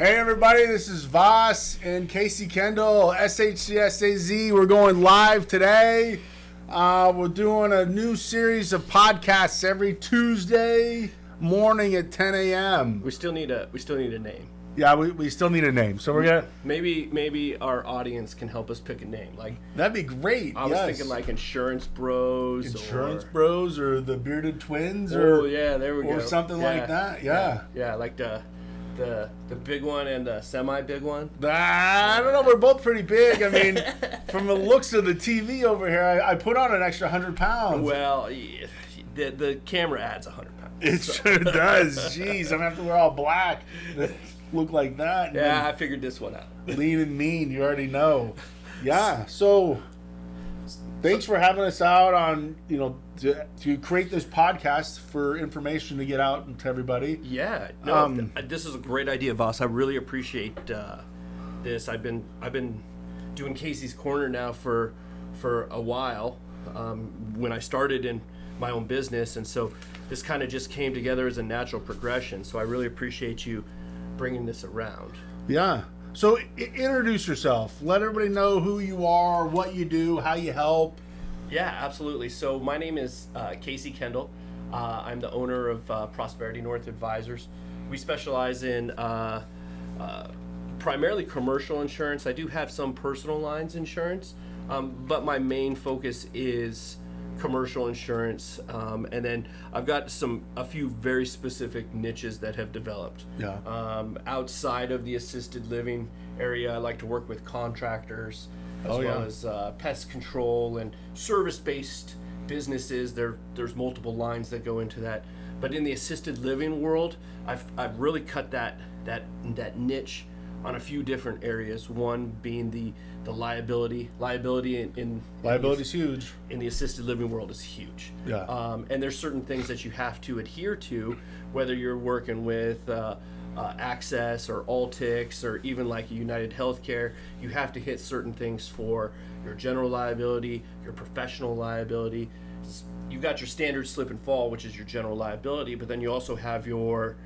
Hey everybody, this is Voss and Casey Kendall, SHCSAZ. We're going live today. We're doing a new series of podcasts every Tuesday morning at 10 a.m. We still need a name. Yeah, we still need a name. So we're gonna maybe our audience can help us pick a name. Like that'd be great. I was thinking like Insurance Bros. Bros or the Bearded Twins there we go. Or something like that. Yeah. Yeah, like the big one and the semi-big one. I don't know. We're both pretty big. I mean, from the looks of the TV over here, I put on an extra 100 pounds. Well, the camera adds 100 pounds. It sure does. Jeez, I'm gonna have to wear all black. Look like that. Yeah, I figured this one out. Lean and mean, you already know. Yeah. So, thanks for having us out on to create this podcast for information to get out to everybody. Yeah. No, this is a great idea, Voss. I really appreciate this. I've been doing Casey's Corner now for a while. When I started in my own business, and so this kind of just came together as a natural progression. So I really appreciate you bringing this around. Yeah. So introduce yourself. Let everybody know who you are, what you do, how you help. Yeah, absolutely. So my name is Casey Kendall. I'm the owner of Prosperity North Advisors. We specialize in primarily commercial insurance. I do have some personal lines insurance, but my main focus is commercial insurance, and then I've got a few very specific niches that have developed. Yeah. Outside of the assisted living area, I like to work with contractors as well as pest control and service-based businesses. There's multiple lines that go into that, but in the assisted living world, I've really cut that niche on a few different areas. One being the liability in liability's huge in the assisted living world is huge. Yeah. And there's certain things that you have to adhere to, whether you're working with Access or Altix or even like United Healthcare. You have to hit certain things for your general liability, your professional liability. You've got your standard slip and fall, which is your general liability, but then you also have your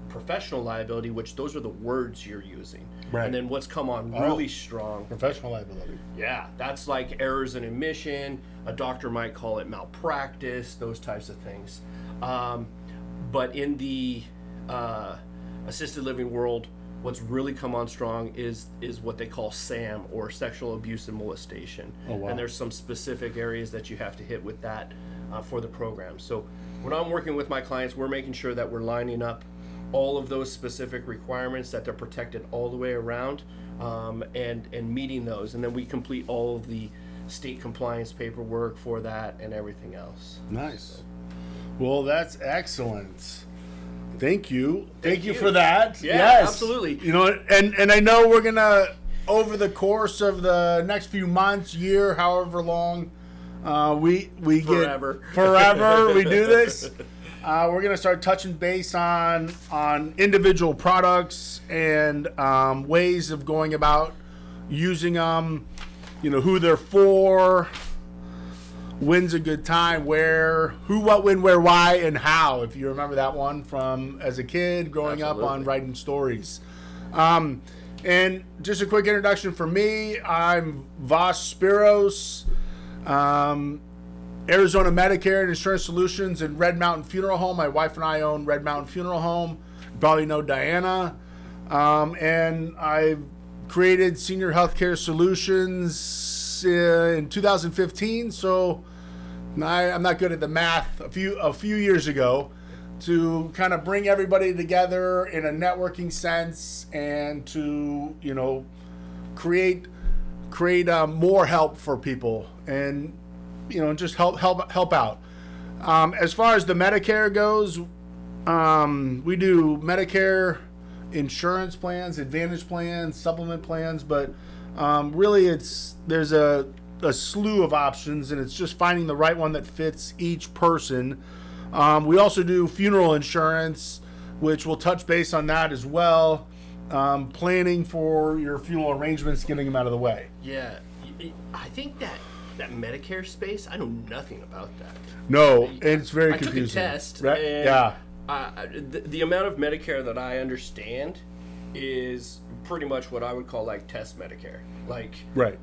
professional liability, which those are the words you're using. Right. And then what's come on really strong. Professional liability. Yeah, that's like errors in admission. A doctor might call it malpractice, those types of things. But in the assisted living world, what's really come on strong is what they call SAM, or sexual abuse and molestation. Oh, wow. And there's some specific areas that you have to hit with that for the program. So when I'm working with my clients, we're making sure that we're lining up all of those specific requirements, that they're protected all the way around, and meeting those. And then we complete all of the state compliance paperwork for that and everything else. Nice. Well, that's excellent. Thank you. Thank you for that. Yeah, yes. Absolutely. And I know we're gonna, over the course of the next few months, year, however long, we forever. We do this. We're going to start touching base on individual products and ways of going about using them, who they're for, when's a good time, where, who, what, when, where, why, and how, if you remember that one from as a kid growing up on writing stories. And just a quick introduction for me, I'm Voss Spiros. Arizona Medicare and Insurance Solutions in Red Mountain Funeral Home. My wife and I own Red Mountain Funeral Home. You probably know Diana. And I created Senior Healthcare Solutions in 2015. So I'm not good at the math. A few years ago, to kind of bring everybody together in a networking sense and to create more help for people and just help out. As far as the Medicare goes, we do Medicare insurance plans, Advantage plans, supplement plans, but really there's a slew of options, and it's just finding the right one that fits each person. We also do funeral insurance, which we'll touch base on that as well. Planning for your funeral arrangements, getting them out of the way. Yeah, I think that Medicare space, I know nothing about that. No, it's very confusing. I took a test, right? And yeah. The amount of Medicare that I understand is pretty much what I would call like test Medicare. Like, Right.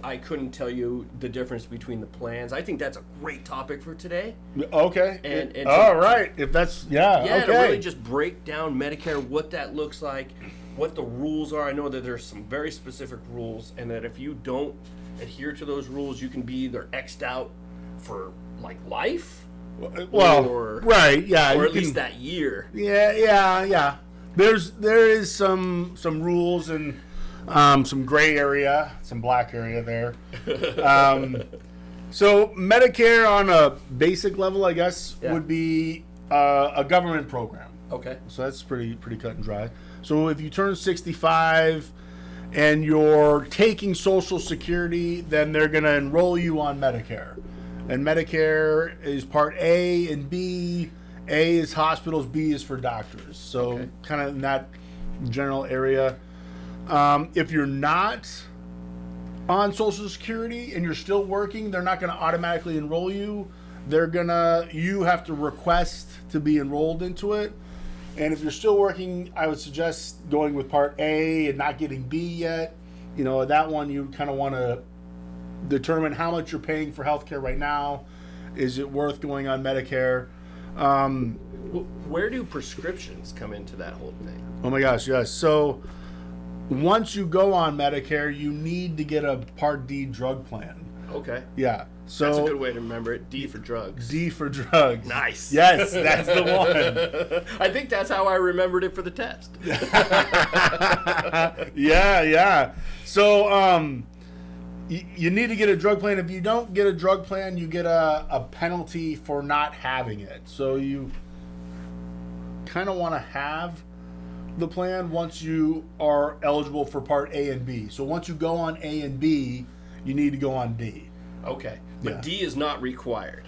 I couldn't tell you the difference between the plans. I think that's a great topic for today. Okay. And all right. If that's Yeah, okay. to really just break down Medicare, what that looks like, what the rules are. I know that there's some very specific rules, and that if you don't adhere to those rules, you can be either X'd out for like life, Well, or, right, yeah, or you at least can- that year. Yeah. There is some rules and some gray area, some black area there. So Medicare on a basic level, I guess, Yeah. would be a government program. Okay. So that's pretty cut and dry. So if you turn 65 and you're taking Social Security, then they're going to enroll you on Medicare. And Medicare is Part A and B. A is hospitals, B is for doctors. So Okay. kind of in that general area. If you're not on Social Security and you're still working, they're not going to automatically enroll you. You have to request to be enrolled into it. And if you're still working, I would suggest going with Part A and not getting B yet. That one you kind of want to determine how much you're paying for healthcare right now. Is it worth going on Medicare? Where do prescriptions come into that whole thing? Oh my gosh, yes. So once you go on Medicare, you need to get a Part D drug plan. Okay. Yeah. So That's a good way to remember it. D for drugs. D for drugs. Nice. Yes, that's the one. I think that's how I remembered it for the test. Yeah. So you need to get a drug plan. If you don't get a drug plan, you get a penalty for not having it. So you kind of want to have the plan once you are eligible for Part A and B. So once you go on A and B, you need to go on D. Okay. But Yeah. D is not required.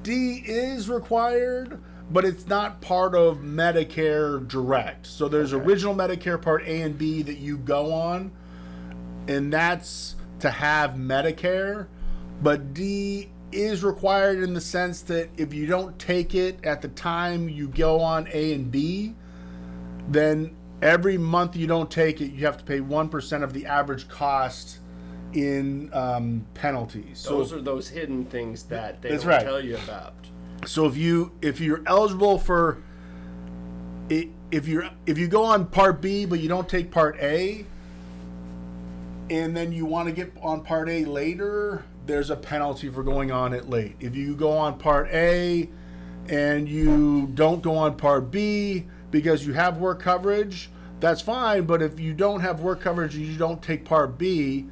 D is required, but it's not part of Medicare Direct. So there's Okay. original Medicare Part A and B that you go on, and that's to have Medicare. But D is required in the sense that if you don't take it at the time you go on A and B, then every month you don't take it, you have to pay 1% of the average cost in penalties. Those are those hidden things that they That's don't right. tell you about. So if you're eligible for it, if you go on Part B but you don't take Part A, and then you want to get on Part A later, there's a penalty for going on it late. If you go on Part A and you don't go on Part B because you have work coverage, that's fine. But if you don't have work coverage and you don't take Part B,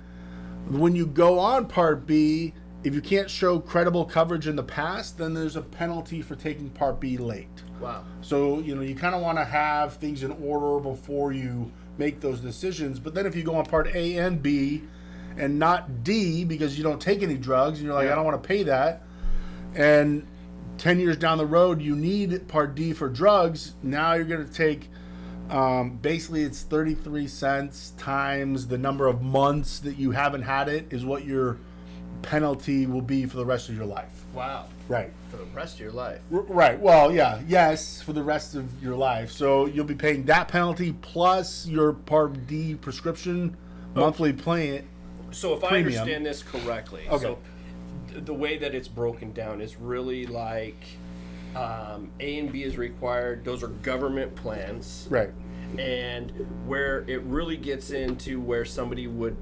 when you go on Part B, if you can't show credible coverage in the past, then there's a penalty for taking Part B late. Wow. So, you kind of want to have things in order before you make those decisions. But then if you go on Part A and B and not D because you don't take any drugs, and you're like, Yeah. I don't want to pay that, and 10 years down the road you need Part D for drugs, now you're going to take basically it's 33 cents times the number of months that you haven't had it is what your penalty will be for the rest of your life. Wow. Right. For the rest of your life. Right. Well, yeah. Yes, for the rest of your life. So you'll be paying that penalty plus your Part D prescription monthly plan. So if I Premium. understand this correctly, Okay. so the way that it's broken down is really like A and B is required. Those are government plans. Right. And where it really gets into where somebody would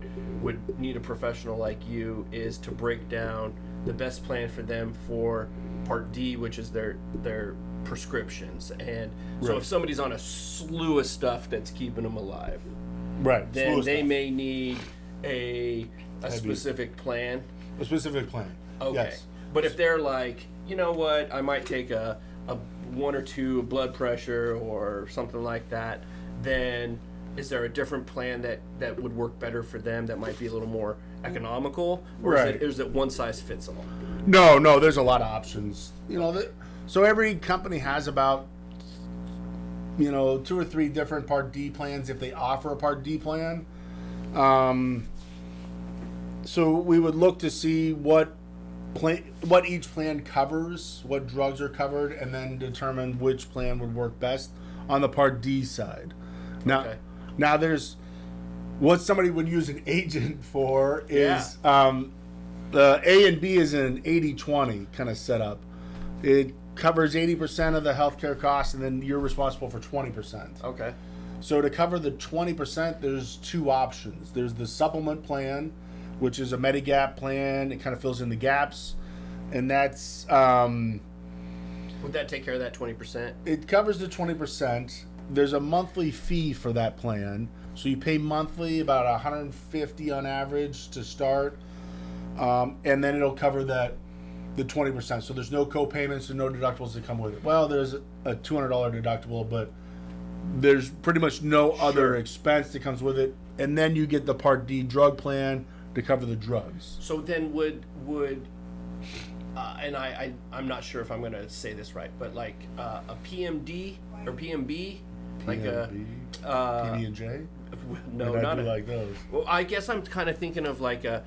need a professional like you is to break down the best plan for them for Part D, which is their prescriptions. And so Right. if somebody's on a slew of stuff that's keeping them alive, Right. then Slow they stuff. may need a specific plan. A specific plan. Okay. Yes. But if they're like, you know what, I might take a one or two blood pressure or something like that, then is there a different plan that would work better for them that might be a little more economical? Or Right. is it one size fits all? No, there's a lot of options. So every company has about 2 or 3 different Part D plans if they offer a Part D plan. So we would look to see what each plan covers, what drugs are covered, and then determine which plan would work best. on the Part D side. Now, Okay. now there's what somebody would use an agent for is the A and B is an 80-20 kind of setup. It covers 80% of the healthcare costs, and then you're responsible for 20%. Okay. So to cover the 20%, there's two options. There's the supplement plan, which is a Medigap plan. It kind of fills in the gaps, and that's Would that take care of that 20%? it covers the 20%. There's a monthly fee for that plan, so you pay monthly about $150 on average to start, and then it'll cover the 20%. So there's no co-payments and no deductibles that come with it. Well, there's a $200 deductible, but there's pretty much no other expense that comes with it. And then you get the Part D drug plan to cover the drugs. So then would and I'm not sure if I'm going to say this right, but like a PMD or PMB, like a PB&J? no, not like those. Well, I guess I'm kind of thinking of like an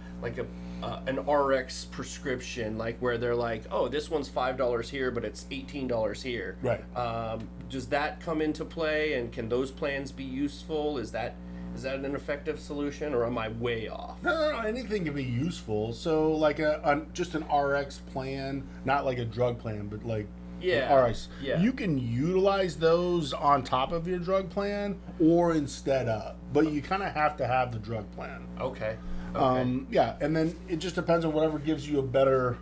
RX prescription, like where they're like, oh, this one's $5 here, but it's $18 here. Right. Does that come into play, and can those plans be useful? Is that an effective solution, or am I way off? No, anything can be useful. So like just an RX plan, not like a drug plan, but like an RX. Yeah. You can utilize those on top of your drug plan or instead of, but you kind of have to have the drug plan. Okay. Yeah, and then it just depends on whatever gives you a better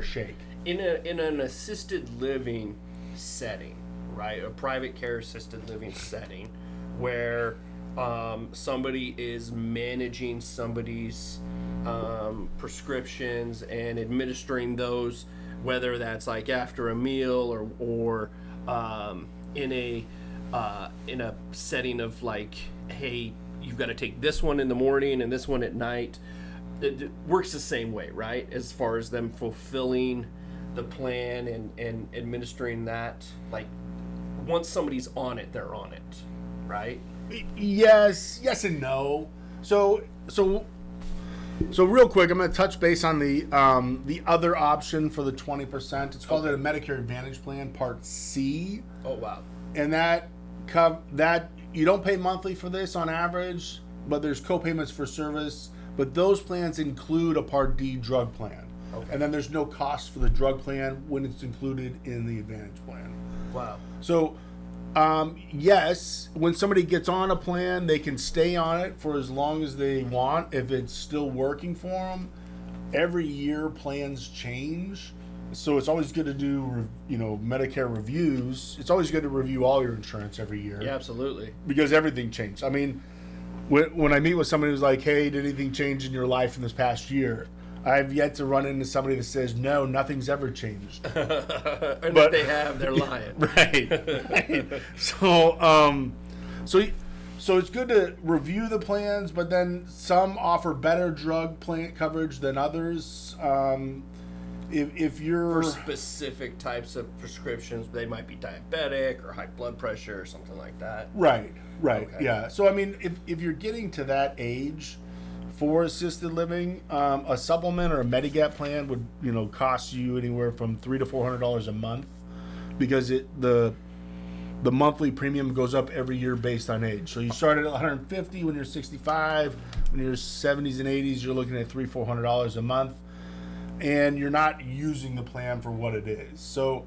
shake. In an assisted living setting, right? A private care assisted living setting, where somebody is managing somebody's prescriptions and administering those, whether that's like after a meal or in a setting of like, hey, you've got to take this one in the morning and this one at night. It works the same way, right? As far as them fulfilling the plan and administering that. Like, once somebody's on it, they're on it, right? Yes and no. So real quick, I'm going to touch base on the other option for the 20%. It's called a Medicare Advantage Plan, Part C. Oh wow! And that you don't pay monthly for this on average, but there's co-payments for service. But those plans include a Part D drug plan, and then there's no cost for the drug plan when it's included in the Advantage plan. Wow. So. Yes, when somebody gets on a plan, they can stay on it for as long as they want if it's still working for them. Every year, plans change, so it's always good to do, Medicare reviews. It's always good to review all your insurance every year. Yeah, absolutely. Because everything changed. I mean, when I meet with somebody who's like, "Hey, did anything change in your life in this past year?" I've yet to run into somebody that says, "No, nothing's ever changed." And if they have, they're lying. Right. So it's good to review the plans, but then some offer better drug plan coverage than others. If you're For specific types of prescriptions, they might be diabetic or high blood pressure or something like that. right, Okay. yeah. So I mean, if you're getting to that age for assisted living, a supplement or a Medigap plan would cost you anywhere from $300 to $400 a month, because the monthly premium goes up every year based on age. So you start at $150 when you're 65. When you're 70s and 80s, you're looking at $300-400 a month, and you're not using the plan for what it is. So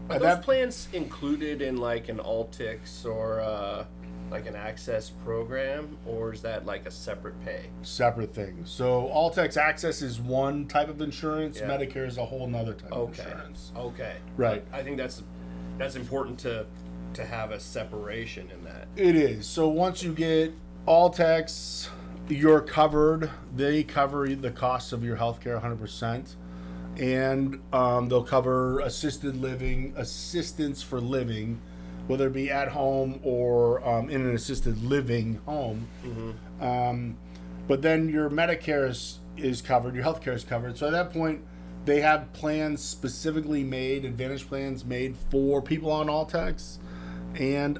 are those plans included in like an Altix or like an Access program, or is that like a separate pay? Separate things. So Altex Access is one type of insurance. Yeah. Medicare is a whole nother type of insurance. Okay. Right. I think that's important to have a separation in that. It is. So once you get Altex, you're covered. They cover the costs of your healthcare 100%. And they'll cover assistance for living, whether it be at home or in an assisted living home. Mm-hmm. But then your Medicare is covered, your healthcare is covered. So at that point, they have plans specifically made, Advantage plans made for people on Altex, and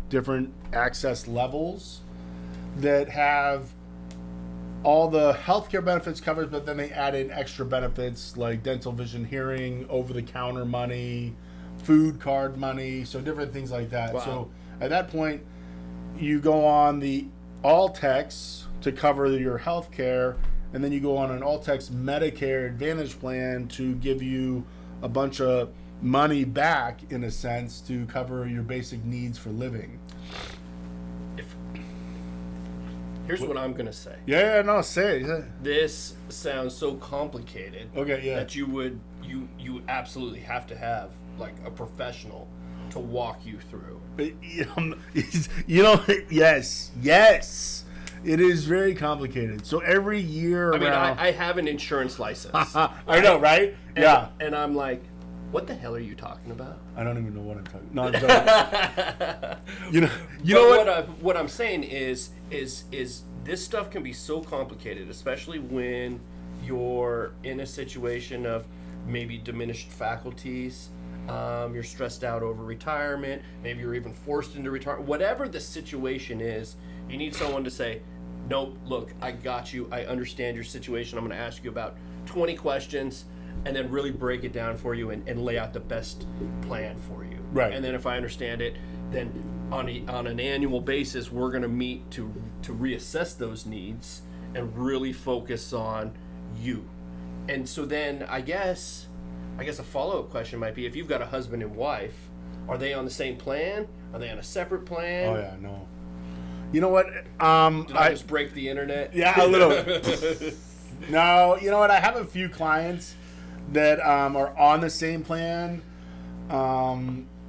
different access levels that have all the healthcare benefits covered, but then they add in extra benefits like dental, vision, hearing, over-the-counter money, food card money, so different things like that. Wow. So at that point, you go on the All-Tex to cover your health care, and then you go on an All-Tex Medicare Advantage plan to give you a bunch of money back, in a sense, to cover your basic needs for living. Here's what I'm gonna say. Yeah, no, say it. Yeah. This sounds so complicated. Okay, yeah. That you absolutely have to have like a professional to walk you through. Yes. It is very complicated. So every year I mean, around... I have an insurance license. I know, right? Yeah. And I'm like, what the hell are you talking about? I don't even know what I'm talking. No, I'm joking. you know what? What I'm saying is this stuff can be so complicated, especially when you're in a situation of maybe diminished faculties. You're stressed out over retirement. Maybe you're even forced into retirement. Whatever the situation is, you need someone to say, nope, look, I got you. I understand your situation. I'm going to ask you about 20 questions and then really break it down for you and lay out the best plan for you. Right. And then if I understand it, then on an annual basis, we're going to meet to reassess those needs and really focus on you. And so then I guess a follow-up question might be, if you've got a husband and wife, are they on the same plan? Are they on a separate plan? Oh, yeah, no. You know what? Did I just break the internet? Yeah, a little. No, you know what? I have a few clients that are on the same plan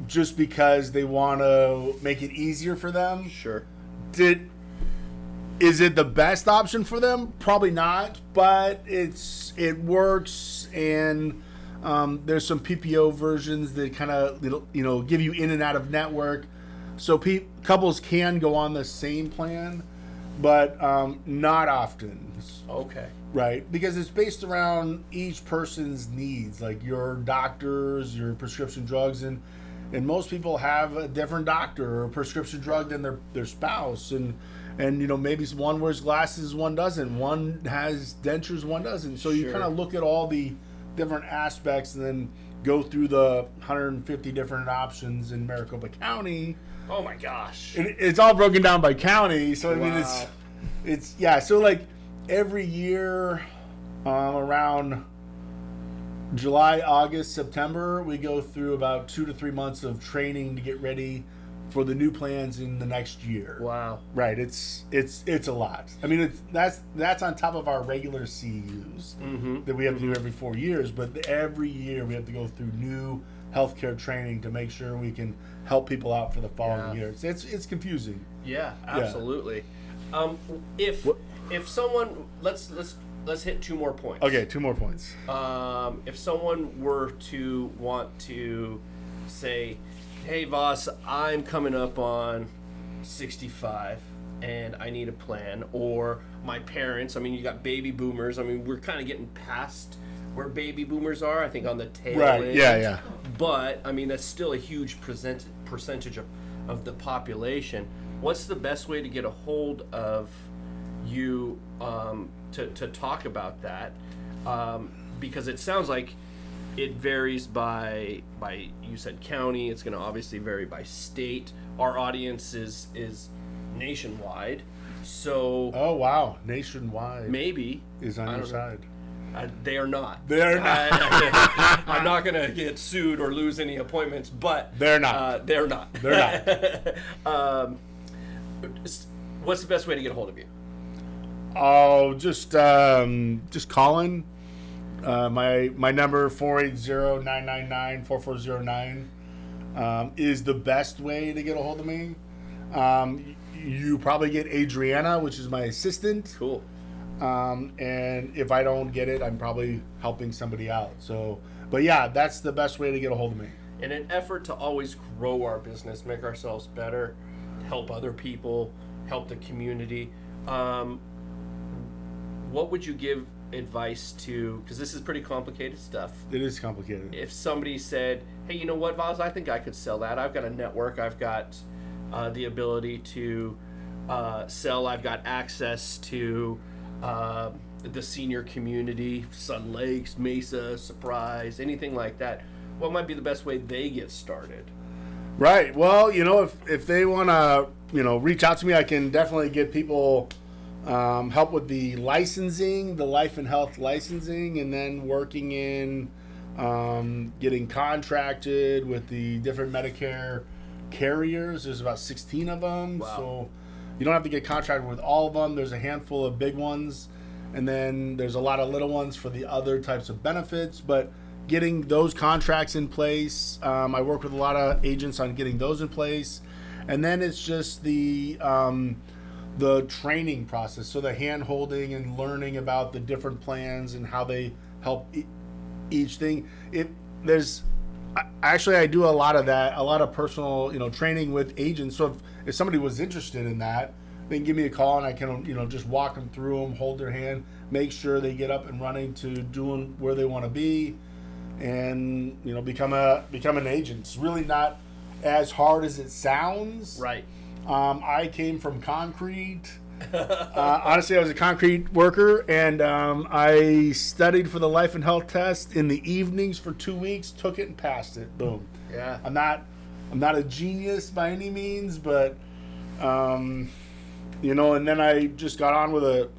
just because they want to make it easier for them. Sure. Is it the best option for them? Probably not, but it works, and there's some PPO versions that kind of give you in and out of network, so couples can go on the same plan, but not often. Okay. Right, because it's based around each person's needs, like your doctors, your prescription drugs, and most people have a different doctor or prescription drug than their spouse, and maybe one wears glasses, one doesn't, one has dentures, one doesn't. So you kind of look at all the different aspects and then go through the 150 different options in Maricopa County. Oh my gosh! It's all broken down by county, so I mean Wow. it's yeah. So like every year, around July, August, September, we go through about 2 to 3 months of training to get ready for the new plans in the next year. Wow. Right. It's a lot. I mean, that's on top of our regular CUs that we have to do every 4 years. But every year we have to go through new healthcare training to make sure we can help people out for the following year. It's confusing. Yeah, absolutely. If someone let's hit 2 more points. Okay, 2 more points. If someone were to want to say, hey Voss, I'm coming up on 65 and I need a plan, or my parents, I mean, you got baby boomers, I mean, we're kind of getting past where baby boomers are, I think on the tail end. Yeah. But I mean, that's still a huge percentage of the population. What's the best way to get a hold of you to talk about that? Because it sounds like it varies by you said county. It's going to obviously vary by state. Our audience is nationwide, so Oh wow, nationwide maybe is on your side. They are not. They're not. I'm not going to get sued or lose any appointments, but They're not. They're not. They're not. What's the best way to get a hold of you? Oh, just calling. My number 480-999-4409 is the best way to get a hold of me. You probably get Adriana, which is my assistant. Cool. And if I don't get it, I'm probably helping somebody out. So, but yeah, that's the best way to get a hold of me. In an effort to always grow our business, make ourselves better, help other people, help the community, what would you give advice to, because this is pretty complicated stuff. It is complicated. If somebody said, hey, you know what, Voss, I think I could sell that. I've got a network. I've got the ability to sell. I've got access to the senior community, Sun Lakes, Mesa, Surprise, anything like that. what might be the best way they get started? Right. Well, if they want to, reach out to me, I can definitely get people help with the licensing, the life and health licensing, and then working in getting contracted with the different Medicare carriers. There's about 16 of them. Wow. So you don't have to get contracted with all of them. There's a handful of big ones, and then there's a lot of little ones for the other types of benefits. But getting those contracts in place, I work with a lot of agents on getting those in place, and then it's just the training process. So the hand holding and learning about the different plans and how they help each thing. I do a lot of that, a lot of personal, training with agents. So if somebody was interested in that, they can give me a call and I can, just walk them through them, hold their hand, make sure they get up and running to doing where they want to be, and become an agent. It's really not as hard as it sounds. Right. I came from concrete. Honestly, I was a concrete worker, and I studied for the life and health test in the evenings for 2 weeks. Took it and passed it. Boom. Yeah. I'm not a genius by any means, but and then I just got on with a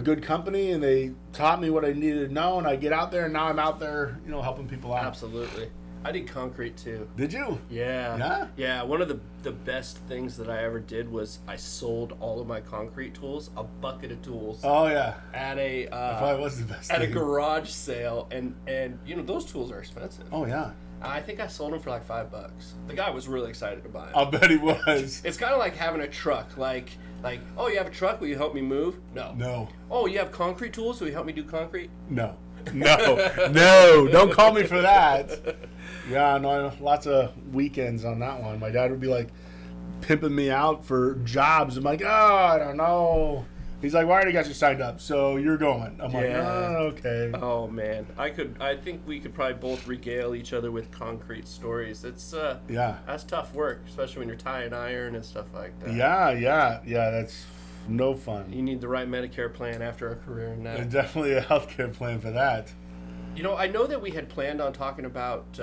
good company, and they taught me what I needed to know, and I get out there, and now I'm out there, helping people out. Absolutely. I did concrete too. Did you? Yeah. Yeah? Yeah. One of the best things that I ever did was I sold all of my concrete tools, a bucket of tools, Oh yeah. at a That probably was the best at a thing. garage sale, and those tools are expensive. Oh yeah. I think I sold them for like $5. The guy was really excited to buy it. I'll bet he was. It's kind of like having a truck. Like, oh, you have a truck? Will you help me move? No. No. Oh, you have concrete tools? Will you help me do concrete? No. No, don't call me for that. Yeah, no, lots of weekends on that one. My dad would be like pimping me out for jobs. I'm like, I don't know. He's like, well, I already got you signed up, so you're going. I'm like, okay. Oh man, I think we could probably both regale each other with concrete stories. It's that's tough work, especially when you're tying iron and stuff like that. Yeah, that's no fun. You need the right Medicare plan after a career in that. And definitely a healthcare plan for that. I know that we had planned on talking about.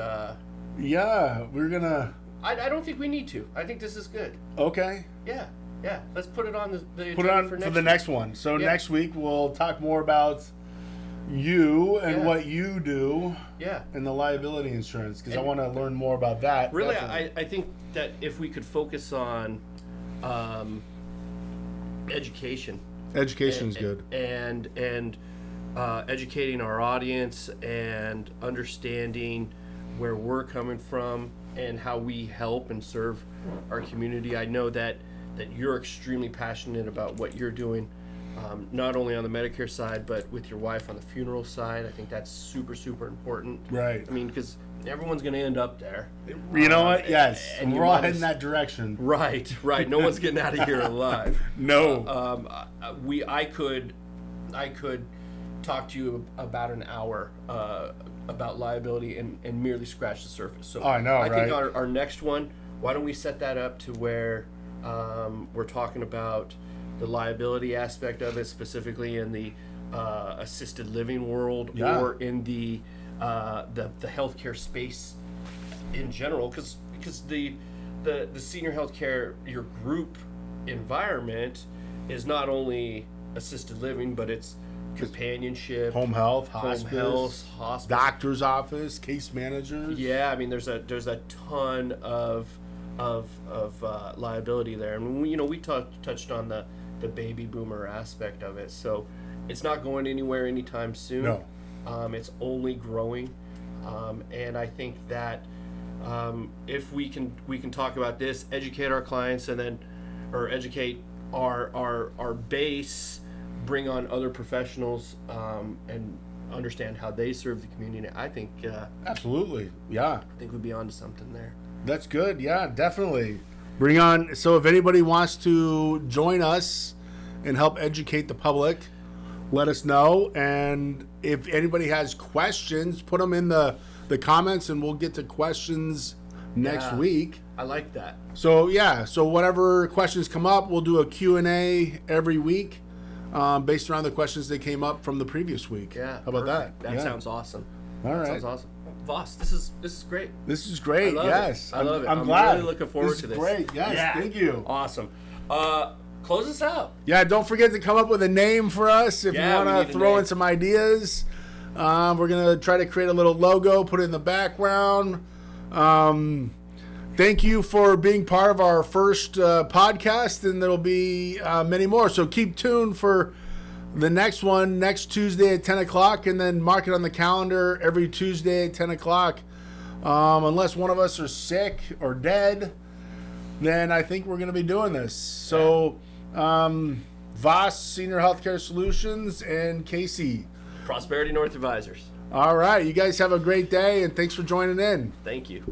Yeah, we're gonna. I don't think we need to. I think this is good. Okay. Yeah. Let's put it on the Put it on for the next one. So next week we'll talk more about you and what you do. Yeah. And the liability insurance, because I want to learn more about that. Really, I think that if we could focus on education. Education is good. And educating our audience and understanding where we're coming from and how we help and serve our community. I know that you're extremely passionate about what you're doing, not only on the Medicare side, but with your wife on the funeral side. I think that's super, super important. Right. I mean, because everyone's going to end up there. You know what? Yes. And we're all heading that direction. Right. No one's getting out of here alive. No. I could talk to you about an hour about liability and merely scratch the surface. So I know, I think right? our next one, why don't we set that up to where we're talking about the liability aspect of it, specifically in the assisted living world or in the healthcare space in general, because the senior healthcare, your group environment, is not only assisted living, but it's companionship, home health, hospice, doctor's office, case managers. Yeah, I mean, there's a ton of liability there, and we touched on the baby boomer aspect of it. So it's not going anywhere anytime soon. No. It's only growing, and I think that if we can talk about this, educate our clients, or educate our base, bring on other professionals, and understand how they serve the community. I think absolutely, yeah. I think we'd be onto something there. That's good. Yeah, definitely. Bring on. So if anybody wants to join us and help educate the public, let us know. And if anybody has questions, put them in the comments, and we'll get to questions next week. I like that. So so whatever questions come up, we'll do a Q&A every week, based around the questions that came up from the previous week. Yeah. How about that? That sounds awesome. All right. That sounds awesome. Voss, this is great. This is great. I love Yes. it. I love it. I'm glad. really looking forward this to is this. Great. Yes. Yeah. Thank you. Awesome. Close us out. Yeah, don't forget to come up with a name for us if Yeah, you we want need to a throw name. in some ideas. We're going to try to create a little logo, put it in the background. Thank you for being part of our first podcast, and there'll be many more. So keep tuned for the next one next Tuesday at 10 o'clock, and then mark it on the calendar every Tuesday at 10 o'clock. Unless one of us are sick or dead, then I think we're going to be doing this. So, Voss Senior Healthcare Solutions and Casey. Prosperity North Advisors. All right. You guys have a great day, and thanks for joining in. Thank you.